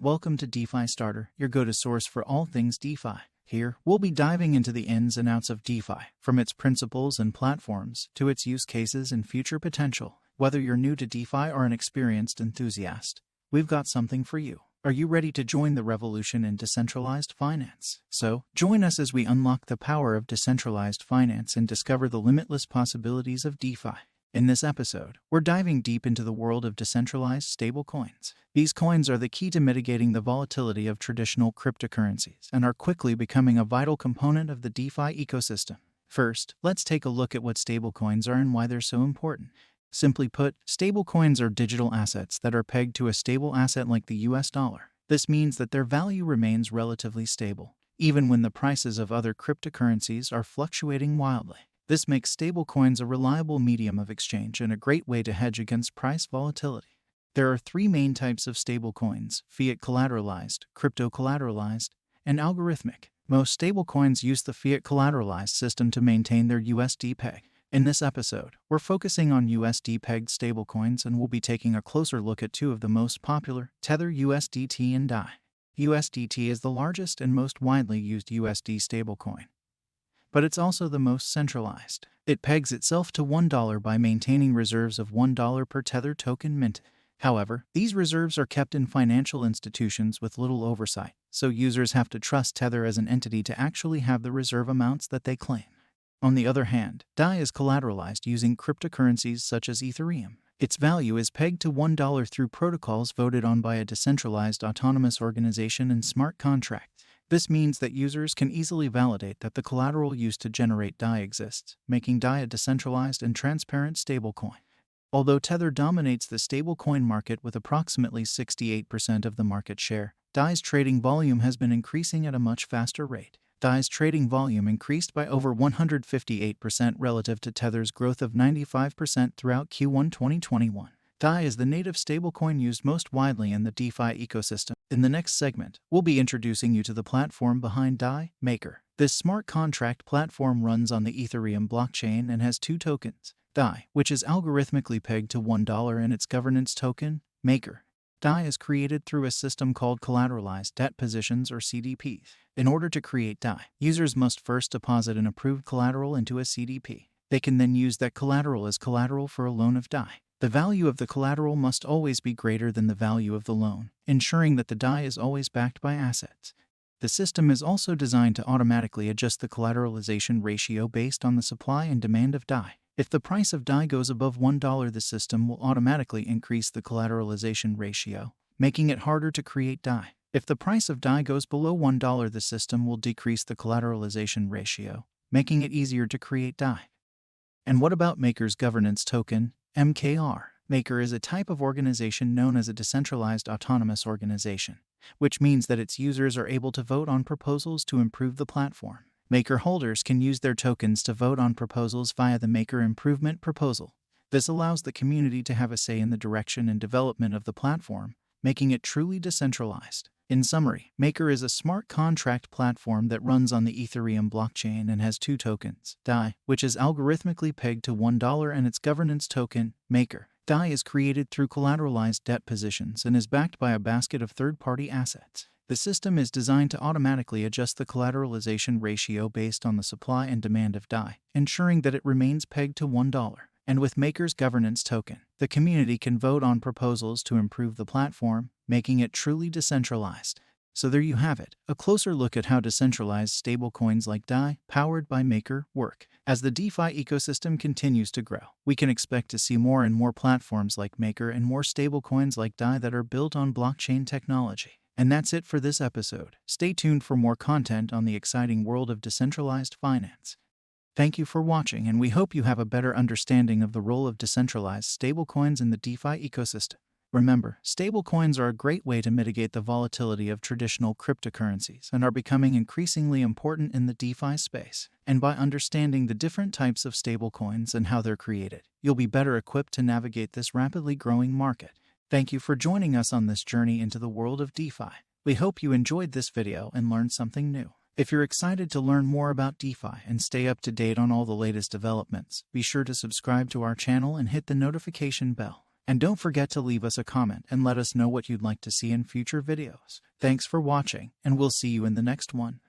Welcome to DeFi Starter, your go-to source for all things DeFi. Here, we'll be diving into the ins and outs of DeFi, from its principles and platforms to its use cases and future potential. Whether you're new to DeFi or an experienced enthusiast, we've got something for you. Are you ready to join the revolution in decentralized finance? So, join us as we unlock the power of decentralized finance and discover the limitless possibilities of DeFi. In this episode, we're diving deep into the world of decentralized stablecoins. These coins are the key to mitigating the volatility of traditional cryptocurrencies and are quickly becoming a vital component of the DeFi ecosystem. First, let's take a look at what stablecoins are and why they're so important. Simply put, stablecoins are digital assets that are pegged to a stable asset like the US dollar. This means that their value remains relatively stable, even when the prices of other cryptocurrencies are fluctuating wildly. This makes stablecoins a reliable medium of exchange and a great way to hedge against price volatility. There are three main types of stablecoins: fiat collateralized, crypto collateralized, and algorithmic. Most stablecoins use the fiat collateralized system to maintain their USD peg. In this episode, we're focusing on USD-pegged stablecoins and we'll be taking a closer look at two of the most popular, Tether USDT and DAI. USDT is the largest and most widely used USD stablecoin, but it's also the most centralized. It pegs itself to $1 by maintaining reserves of $1 per Tether token minted. However, these reserves are kept in financial institutions with little oversight, so users have to trust Tether as an entity to actually have the reserve amounts that they claim. On the other hand, DAI is collateralized using cryptocurrencies such as Ethereum. Its value is pegged to $1 through protocols voted on by a decentralized autonomous organization and smart contracts. This means that users can easily validate that the collateral used to generate DAI exists, making DAI a decentralized and transparent stablecoin. Although Tether dominates the stablecoin market with approximately 68% of the market share, DAI's trading volume has been increasing at a much faster rate. DAI's trading volume increased by over 158% relative to Tether's growth of 95% throughout Q1 2021. DAI is the native stablecoin used most widely in the DeFi ecosystem. In the next segment, we'll be introducing you to the platform behind DAI, Maker. This smart contract platform runs on the Ethereum blockchain and has two tokens: DAI, which is algorithmically pegged to $1, and its governance token, Maker. DAI is created through a system called collateralized debt positions, or CDPs. In order to create DAI, users must first deposit an approved collateral into a CDP. They can then use that collateral as collateral for a loan of DAI. The value of the collateral must always be greater than the value of the loan, ensuring that the DAI is always backed by assets. The system is also designed to automatically adjust the collateralization ratio based on the supply and demand of DAI. If the price of DAI goes above $1, the system will automatically increase the collateralization ratio, making it harder to create DAI. If the price of DAI goes below $1, the system will decrease the collateralization ratio, making it easier to create DAI. And what about Maker's governance token, MKR? Maker is a type of organization known as a decentralized autonomous organization, which means that its users are able to vote on proposals to improve the platform. Maker holders can use their tokens to vote on proposals via the Maker Improvement Proposal. This allows the community to have a say in the direction and development of the platform, making it truly decentralized. In summary, Maker is a smart contract platform that runs on the Ethereum blockchain and has two tokens: DAI, which is algorithmically pegged to $1, and its governance token, Maker. DAI is created through collateralized debt positions and is backed by a basket of third-party assets. The system is designed to automatically adjust the collateralization ratio based on the supply and demand of DAI, ensuring that it remains pegged to $1. And with Maker's governance token, the community can vote on proposals to improve the platform, making it truly decentralized. So there you have it, a closer look at how decentralized stablecoins like DAI, powered by Maker, work. As the DeFi ecosystem continues to grow, we can expect to see more and more platforms like Maker and more stablecoins like DAI that are built on blockchain technology. And that's it for this episode. Stay tuned for more content on the exciting world of decentralized finance. Thank you for watching, and we hope you have a better understanding of the role of decentralized stablecoins in the DeFi ecosystem. Remember, stablecoins are a great way to mitigate the volatility of traditional cryptocurrencies and are becoming increasingly important in the DeFi space. And by understanding the different types of stablecoins and how they're created, you'll be better equipped to navigate this rapidly growing market. Thank you for joining us on this journey into the world of DeFi. We hope you enjoyed this video and learned something new. If you're excited to learn more about DeFi and stay up to date on all the latest developments, be sure to subscribe to our channel and hit the notification bell. And don't forget to leave us a comment and let us know what you'd like to see in future videos. Thanks for watching, and we'll see you in the next one.